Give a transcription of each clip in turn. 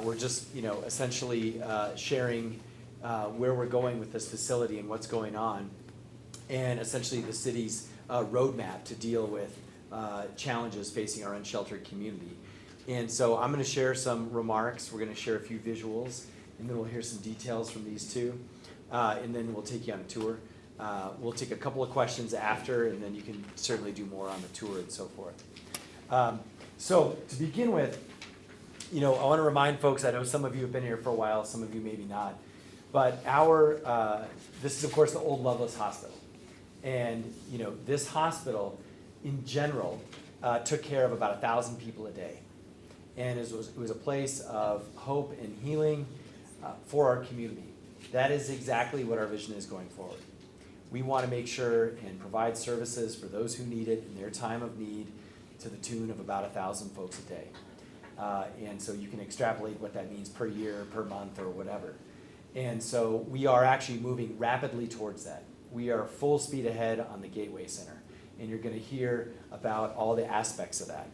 we're just, essentially sharing where we're going with this facility and what's going on, and essentially the city's roadmap to deal with challenges facing our unsheltered community. And so I'm going to share some remarks. We're going to share a few visuals, and then we'll hear some details from these two, and then we'll take you on a tour. We'll take a couple of questions after, and then you can certainly do more on the tour and so forth. So to begin with, I want to remind folks, I know some of you have been here for a while, some of you maybe not, but this is of course the old Loveless Hospital. And this hospital in general took care of about 1,000 people a day. And it was a place of hope and healing for our community. That is exactly what our vision is going forward. We want to make sure and provide services for those who need it in their time of need to the tune of about 1,000 folks a day. And so you can extrapolate what that means per year, per month, or whatever. And so we are actually moving rapidly towards that. We are full speed ahead on the Gateway Center, and you're going to hear about all the aspects of that.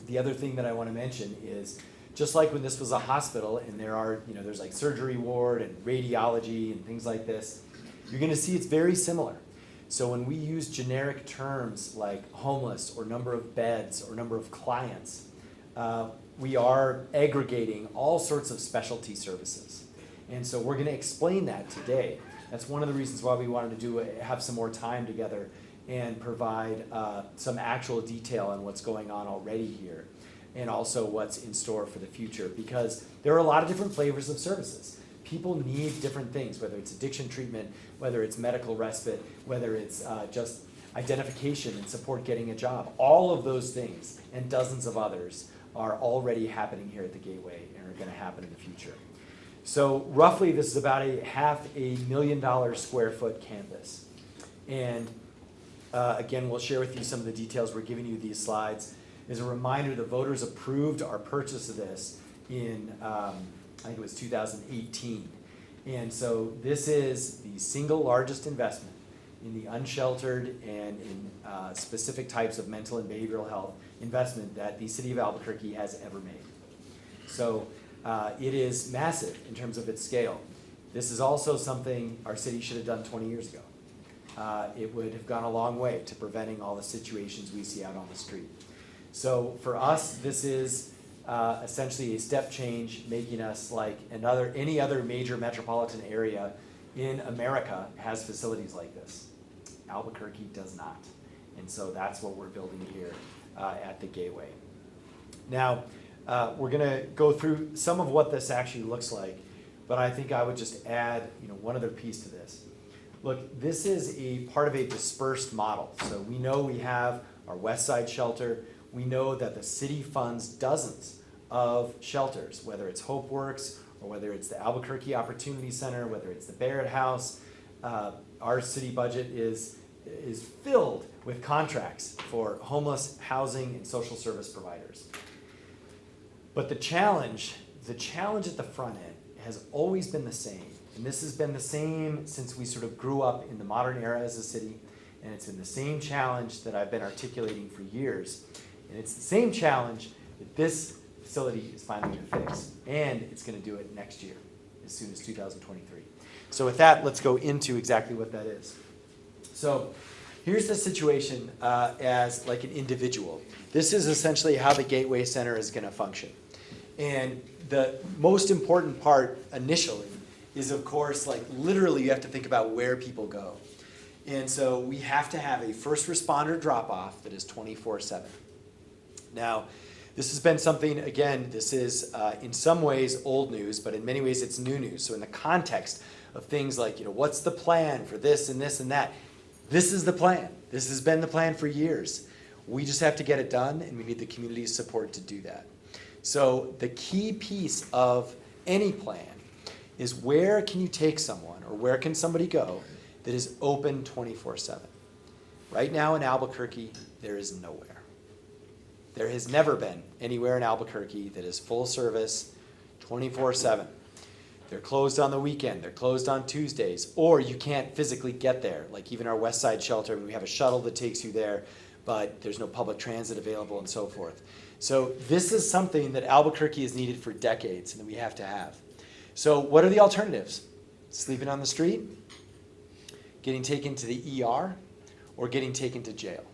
The other thing that I want to mention is, just like when this was a hospital and there's like surgery ward and radiology and things like this, you're going to see it's very similar. So when we use generic terms like homeless or number of beds or number of clients, we are aggregating all sorts of specialty services. And so we're going to explain that today. That's one of the reasons why we wanted to have some more time together and provide some actual detail on what's going on already here, and also what's in store for the future, because there are a lot of different flavors of services. People need different things, whether it's addiction treatment, whether it's medical respite, whether it's just identification and support getting a job. All of those things and dozens of others are already happening here at the Gateway and are going to happen in the future. So roughly this is about a $500,000 square foot campus. And again, we'll share with you some of the details. We're giving you these slides. As a reminder, the voters approved our purchase of this in, I think it was 2018. And so this is the single largest investment in the unsheltered and in specific types of mental and behavioral health investment that the city of Albuquerque has ever made. So it is massive in terms of its scale. This is also something our city should have done 20 years ago. It would have gone a long way to preventing all the situations we see out on the street. So for us, this is essentially a step change, making us like any other major metropolitan area in America has facilities like this. Albuquerque does not. And so that's what we're building here at the Gateway. Now, we're going to go through some of what this actually looks like, but I think I would just add one other piece to this. Look, this is a part of a dispersed model. So we know we have our West Side shelter. We know that the city funds dozens of shelters, whether it's HopeWorks or whether it's the Albuquerque Opportunity Center, whether it's the Barrett House. Our city budget is filled with contracts for homeless housing and social service providers. But the challenge at the front end has always been the same. And this has been the same since we sort of grew up in the modern era as a city. And it's been the same challenge that I've been articulating for years. And it's the same challenge that this facility is finally going to fix. And it's going to do it next year, as soon as 2023. So with that, let's go into exactly what that is. So here's the situation as like an individual. This is essentially how the Gateway Center is going to function. And the most important part initially is, of course, like literally you have to think about where people go. And so we have to have a first responder drop-off that is 24/7. Now, this has been something, again, this is in some ways old news, but in many ways it's new news. So in the context of things like, what's the plan for this and this and that? This is the plan. This has been the plan for years. We just have to get it done, and we need the community's support to do that. So the key piece of any plan is, where can you take someone, or where can somebody go that is open 24/7? Right now in Albuquerque, there is nowhere. There has never been anywhere in Albuquerque that is full service 24/7. They're closed on the weekend, they're closed on Tuesdays, or you can't physically get there. Like even our West Side shelter, we have a shuttle that takes you there, but there's no public transit available and so forth. So this is something that Albuquerque has needed for decades and that we have to have. So what are the alternatives? Sleeping on the street, getting taken to the ER, or getting taken to jail.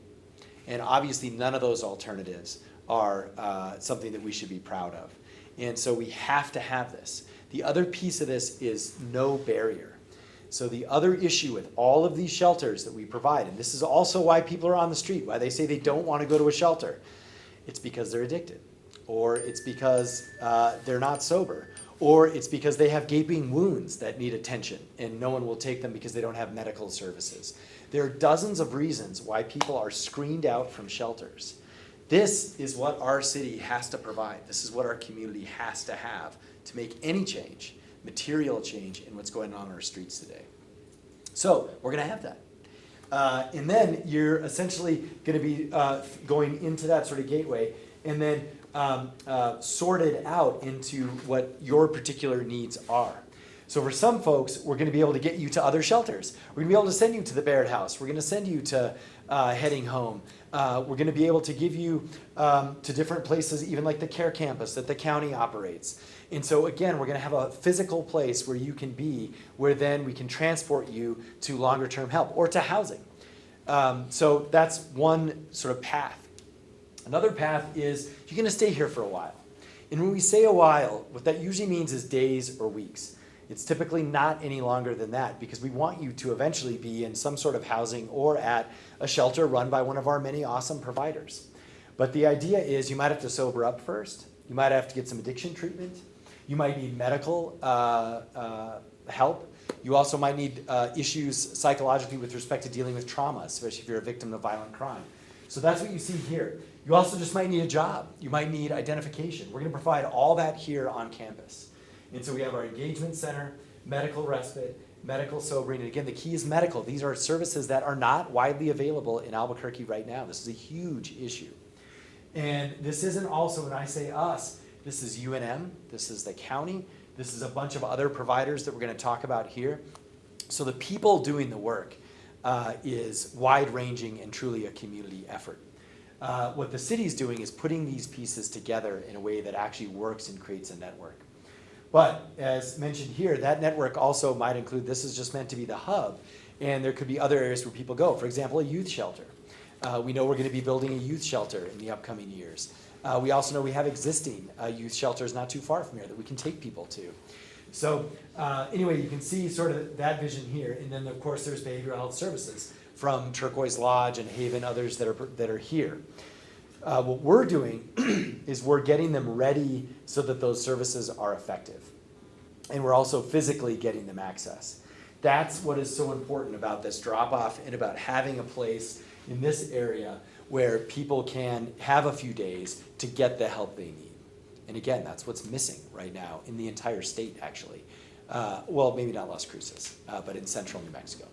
And obviously none of those alternatives are something that we should be proud of. And so we have to have this. The other piece of this is no barrier. So the other issue with all of these shelters that we provide, and this is also why people are on the street, why they say they don't want to go to a shelter, it's because they're addicted, or it's because they're not sober, or it's because they have gaping wounds that need attention and no one will take them because they don't have medical services. There are dozens of reasons why people are screened out from shelters. This is what our city has to provide. This is what our community has to have to make any change, material change in what's going on in our streets today. So we're going to have that. And then you're essentially going to be going into that sort of gateway and then sorted out into what your particular needs are. So for some folks, we're going to be able to get you to other shelters. We're going to be able to send you to the Baird House. We're going to send you to Heading Home. We're going to be able to give you to different places, even like the Care Campus that the county operates. And so again, we're going to have a physical place where you can be, where then we can transport you to longer term help or to housing. So that's one sort of path. Another path is you're going to stay here for a while. And when we say a while, what that usually means is days or weeks. It's typically not any longer than that because we want you to eventually be in some sort of housing or at a shelter run by one of our many awesome providers. But the idea is you might have to sober up first. You might have to get some addiction treatment. You might need medical help. You also might need issues psychologically with respect to dealing with trauma, especially if you're a victim of violent crime. So that's what you see here. You also just might need a job. You might need identification. We're going to provide all that here on campus. And so we have our engagement center, medical respite, medical sobering. And again, the key is medical. These are services that are not widely available in Albuquerque right now. This is a huge issue. And this isn't also, when I say us, this is UNM, this is the county, this is a bunch of other providers that we're going to talk about here. So the people doing the work is wide-ranging and truly a community effort. What the city's doing is putting these pieces together in a way that actually works and creates a network. But as mentioned here, that network also might include, this is just meant to be the hub, and there could be other areas where people go. For example, a youth shelter. We know we're going to be building a youth shelter in the upcoming years. We also know we have existing youth shelters not too far from here that we can take people to. So anyway, you can see sort of that vision here. And then, of course, there's behavioral health services from Turquoise Lodge and Haven, others that are here. What we're doing is we're getting them ready so that those services are effective. And we're also physically getting them access. That's what is so important about this drop-off and about having a place in this area where people can have a few days to get the help they need. And again, that's what's missing right now in the entire state, actually. Well, maybe not Las Cruces, but in central New Mexico.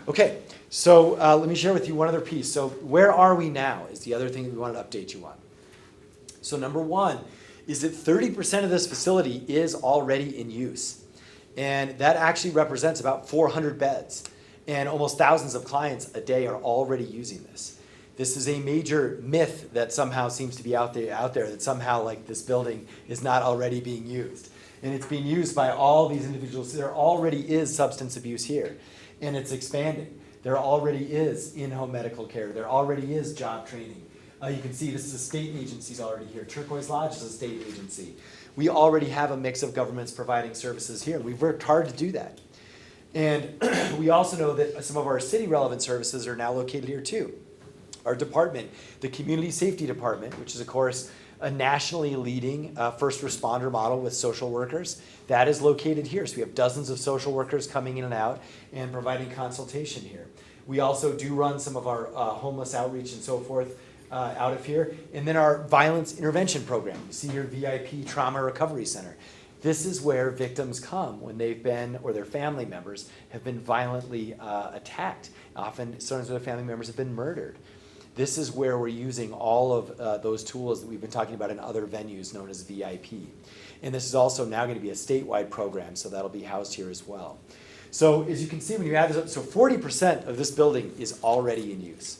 Okay, so let me share with you one other piece. So where are we now is the other thing that we wanted to update you on. So number one is that 30% of this facility is already in use. And that actually represents about 400 beds. And almost thousands of clients a day are already using this. This is a major myth that somehow seems to be out there that somehow like this building is not already being used. And it's being used by all these individuals. There already is substance abuse here. And it's expanding. There already is in-home medical care. There already is job training. You can see this is a state agencies already here. Turquoise Lodge is a state agency. We already have a mix of governments providing services here. We've worked hard to do that. And we also know that some of our city relevant services are now located here too. Our department, the Community Safety Department, which is of course a nationally leading first responder model with social workers, that is located here. So we have dozens of social workers coming in and out and providing consultation here. We also do run some of our homeless outreach and so forth out of here. And then our violence intervention program. You see your VIP Trauma Recovery Center. This is where victims come when they've been, or their family members have been violently attacked. Often, sometimes their family members have been murdered. This is where we're using all of those tools that we've been talking about in other venues known as VIP. And this is also now going to be a statewide program, so that'll be housed here as well. So as you can see, when you add this up, so 40% of this building is already in use.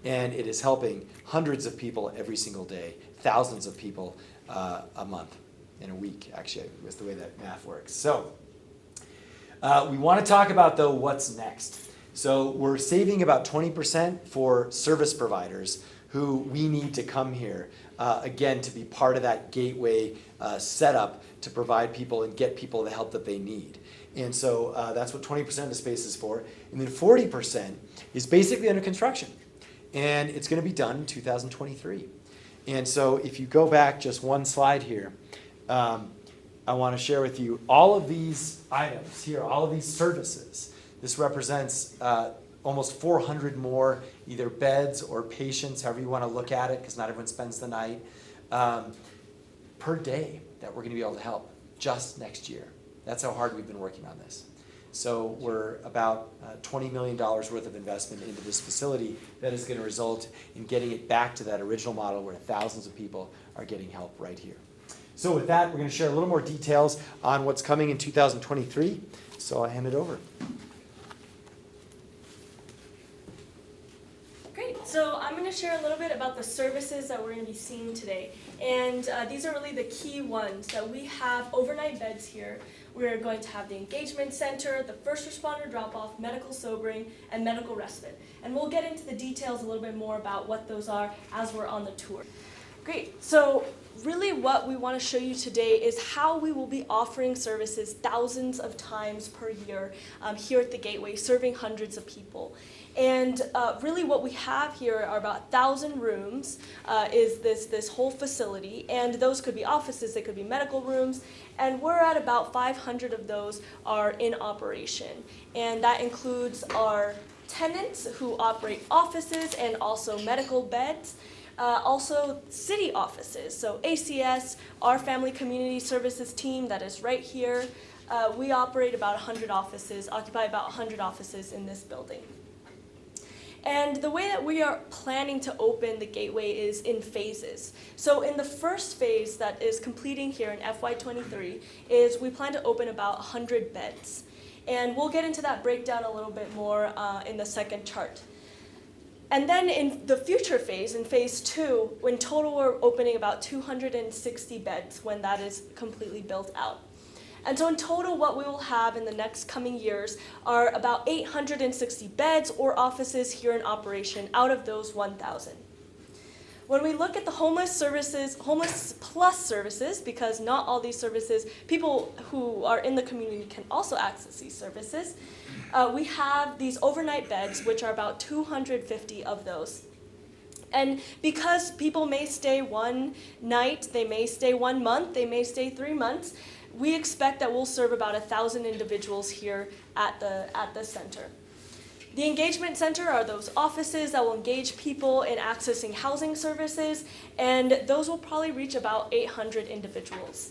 And it is helping hundreds of people every single day, thousands of people a month, in a week, actually, was the way that math works. So we want to talk about, though, what's next. So we're saving about 20% for service providers who we need to come here, again, to be part of that gateway setup to provide people and get people the help that they need. And so that's what 20% of the space is for. And then 40% is basically under construction. And it's going to be done in 2023. And so if you go back just one slide here, I want to share with you all of these items here, all of these services. This represents almost 400 more either beds or patients, however you want to look at it, because not everyone spends the night, per day that we're going to be able to help just next year. That's how hard we've been working on this. So we're about $20 million worth of investment into this facility that is going to result in getting it back to that original model where thousands of people are getting help right here. So with that, we're going to share a little more details on what's coming in 2023. So I hand it over. Great. So I'm going to share a little bit about the services that we're going to be seeing today. And these are really the key ones that we have overnight beds here. We're going to have the engagement center, the first responder drop-off, medical sobering, and medical respite. And we'll get into the details a little bit more about what those are as we're on the tour. Great. So really what we want to show you today is how we will be offering services thousands of times per year here at the Gateway, serving hundreds of people. And really what we have here are about 1,000 rooms is this whole facility, and those could be offices, they could be medical rooms, and we're at about 500 of those are in operation. And that includes our tenants who operate offices and also medical beds. Also city offices, so ACS, our Family Community Services team that is right here. We operate about 100 offices, occupy about 100 offices in this building. And the way that we are planning to open the Gateway is in phases. So in the first phase that is completing here in FY23 is we plan to open about 100 beds. And we'll get into that breakdown a little bit more in the second chart. And then in the future phase, in phase 2, in total we're opening about 260 beds when that is completely built out. And so in total what we will have in the next coming years are about 860 beds or offices here in operation out of those 1,000. When we look at the homeless services, homeless plus services, because not all these services, people who are in the community can also access these services, we have these overnight beds, which are about 250 of those. And because people may stay one night, they may stay 1 month, they may stay 3 months, we expect that we'll serve about 1,000 individuals here at the center. The engagement center are those offices that will engage people in accessing housing services, and those will probably reach about 800 individuals.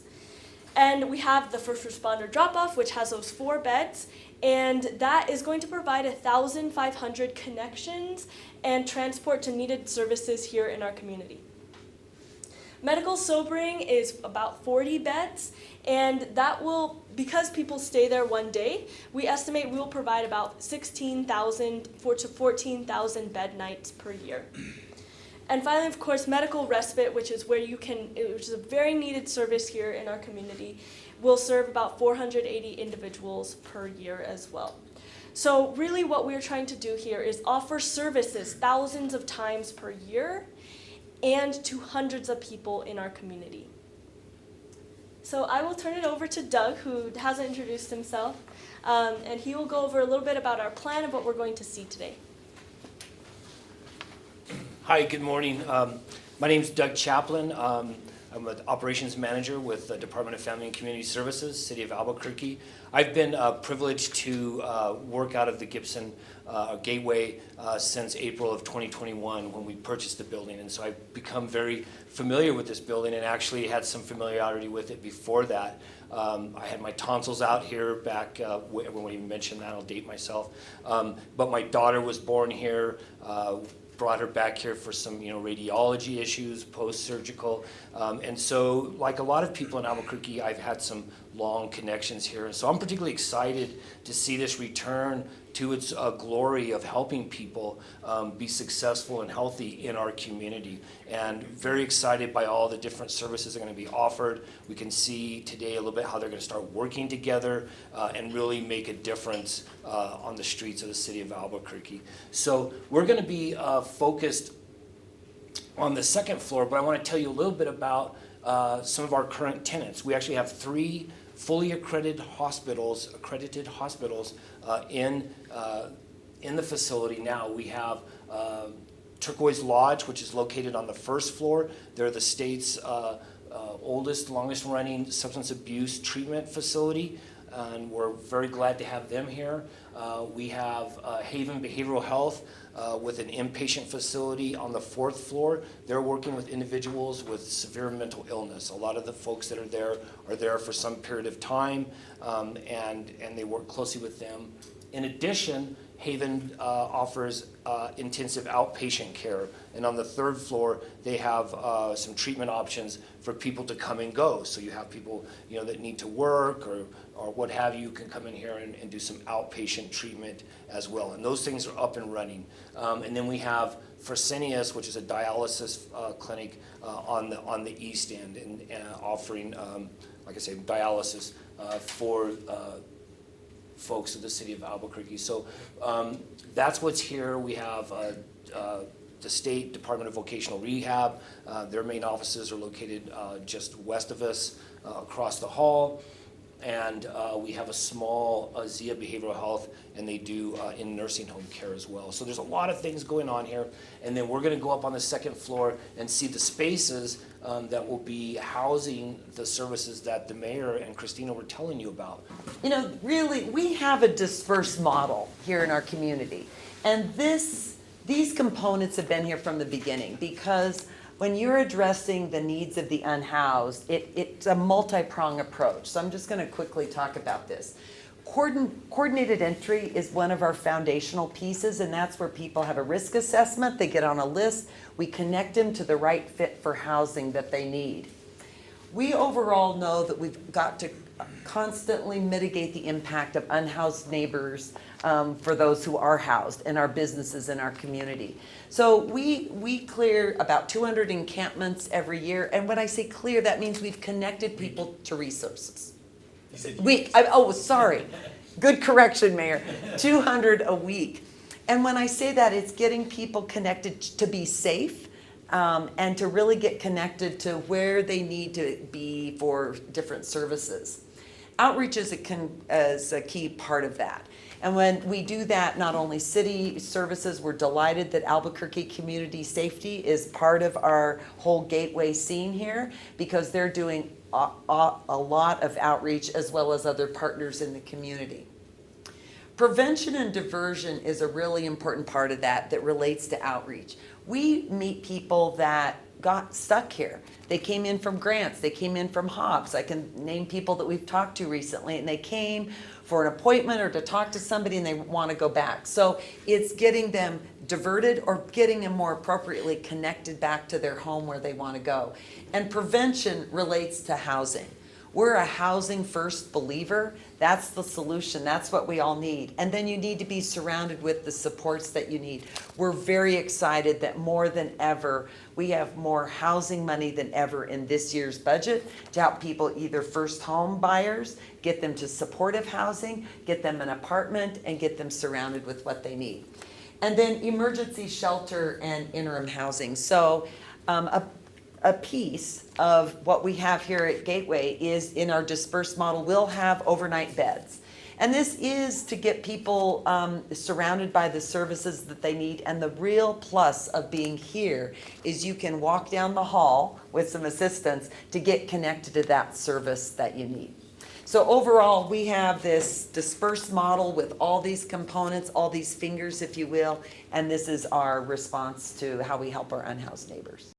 And we have the first responder drop-off, which has those 4 beds, and that is going to provide 1,500 connections and transport to needed services here in our community. Medical sobering is about 40 beds, and that will, because people stay there one day, we estimate we will provide about 16,000 to 14,000 bed nights per year. And finally, of course, medical respite, which is which is a very needed service here in our community, will serve about 480 individuals per year as well. So really what we're trying to do here is offer services thousands of times per year and to hundreds of people in our community. So I will turn it over to Doug, who hasn't introduced himself, and he will go over a little bit about our plan and what we're going to see today. Hi, good morning. My name is Doug Chaplin. I'm an operations manager with the Department of Family and Community Services, City of Albuquerque. I've been privileged to work out of the Gibson Gateway since April of 2021 when we purchased the building, and so I've become very familiar with this building and actually had some familiarity with it before that. I had my tonsils out here back, everyone even mentioned that, I'll date myself, but my daughter was born here. Brought her back here for some, radiology issues, post-surgical, and so like a lot of people in Albuquerque, I've had some long connections here. And so I'm particularly excited to see this return to its glory of helping people be successful and healthy in our community. And very excited by all the different services that are going to be offered. We can see today a little bit how they're going to start working together and really make a difference on the streets of the city of Albuquerque. So we're going to be focused on the second floor, but I want to tell you a little bit about some of our current tenants. We actually have 3 fully accredited hospitals in the facility now. We have Turquoise Lodge, which is located on the first floor. They're the state's oldest, longest running substance abuse treatment facility, and we're very glad to have them here. We have Haven Behavioral Health with an inpatient facility on the 4th floor. They're working with individuals with severe mental illness. A lot of the folks that are there for some period of time, and they work closely with them. In addition, Haven offers intensive outpatient care, and on the 3rd floor they have some treatment options for people to come and go. So you have people that need to work or what have you can come in here and do some outpatient treatment as well. And those things are up and running. And then we have Fresenius, which is a dialysis clinic on the east end, and offering, like I say, dialysis for folks of the city of Albuquerque. So that's what's here. We have the State Department of Vocational Rehab. Their main offices are located just west of us, across the hall. And we have a small Zia Behavioral Health, and they do in nursing home care as well. So there's a lot of things going on here. And then we're going to go up on the 2nd floor and see the spaces that will be housing the services that the mayor and Christina were telling you about. Really, we have a dispersed model here in our community. And these components have been here from the beginning, because when you're addressing the needs of the unhoused, it's a multi-pronged approach. So I'm just going to quickly talk about this. Coordinated entry is one of our foundational pieces, and that's where people have a risk assessment. They get on a list. We connect them to the right fit for housing that they need. We overall know that we've got to constantly mitigate the impact of unhoused neighbors for those who are housed in our businesses in our community. So we clear about 200 encampments every year, and when I say clear, that means we've connected people to resources. You said Sorry. Good correction, Mayor. 200 a week. And when I say that, it's getting people connected to be safe, and to really get connected to where they need to be for different services. Outreach is a key part of that. And when we do that, not only city services, we're delighted that Albuquerque Community Safety is part of our whole gateway scene here, because they're doing a lot of outreach as well as other partners in the community. Prevention and diversion is a really important part of that relates to outreach. We meet people that got stuck here. They came in from grants, they came in from Hobbs. I can name people that we've talked to recently, and they came for an appointment or to talk to somebody and they want to go back. So it's getting them diverted or getting them more appropriately connected back to their home where they want to go. And prevention relates to housing. We're a housing first believer. That's the solution. That's what we all need. And then you need to be surrounded with the supports that you need. We're very excited that more than ever, we have more housing money than ever in this year's budget to help people, either first home buyers, get them to supportive housing, get them an apartment, and get them surrounded with what they need. And then emergency shelter and interim housing. So a piece of what we have here at Gateway is, in our dispersed model, we'll have overnight beds. And this is to get people surrounded by the services that they need. And the real plus of being here is you can walk down the hall with some assistance to get connected to that service that you need. So overall, we have this dispersed model with all these components, all these fingers, if you will, and this is our response to how we help our unhoused neighbors.